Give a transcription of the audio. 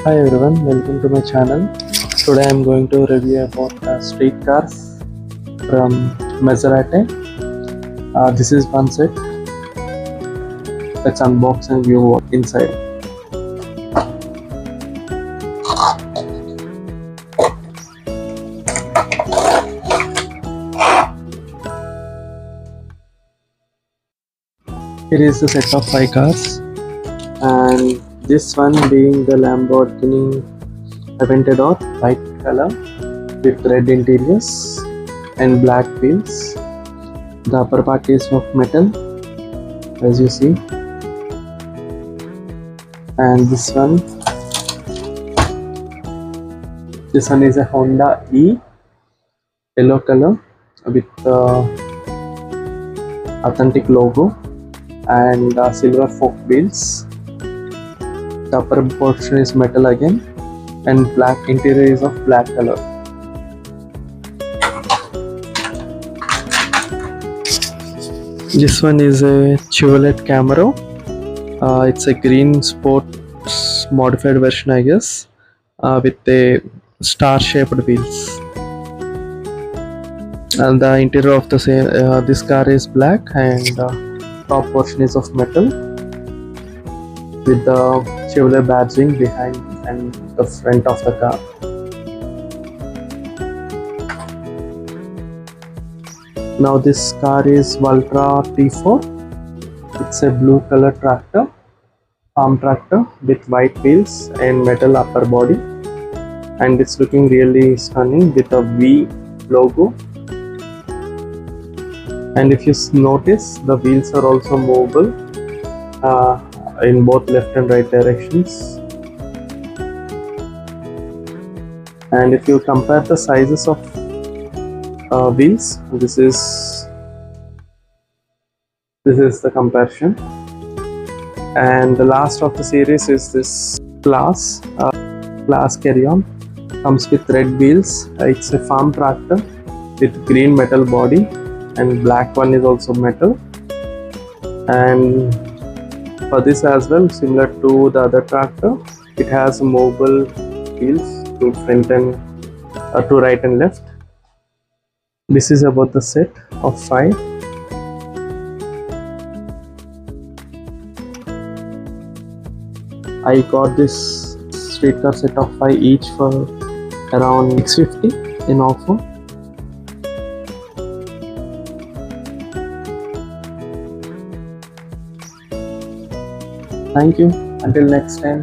Hi everyone, welcome to my channel. Today I am going to review about street cars from Majorette. This is one set. Let's unbox and view what inside. Here is the set of 5 cars, and this one being the Lamborghini Aventedor, white color with red interiors and black wheels. The upper part is of metal, as you see, and this one is a Honda E, yellow color with authentic logo and silver fork wheels. The upper portion is metal again, and black interior is of black color. This one is a Chevrolet Camaro. It's a green sports modified version, I guess, with a star-shaped wheels. And the interior of the this car is black, and top portion is of metal with the Chevrolet badging behind and the front of the car. Now this car is Valtra T4. It's a blue color tractor, farm tractor with white wheels and metal upper body, and it's looking really stunning with a V logo. And if you notice, the wheels are also movable in both left and right directions. And if you compare the sizes of wheels, this is the comparison. And the last of the series is this Claas Xerion. Comes with red wheels. It's a farm tractor with green metal body, and black one is also metal. And for this as well, similar to the other tractor, it has movable wheels to front and to right and left. This is about the set of 5. I got this street car set of 5 each for around $650 in offer. Thank you. Until next time.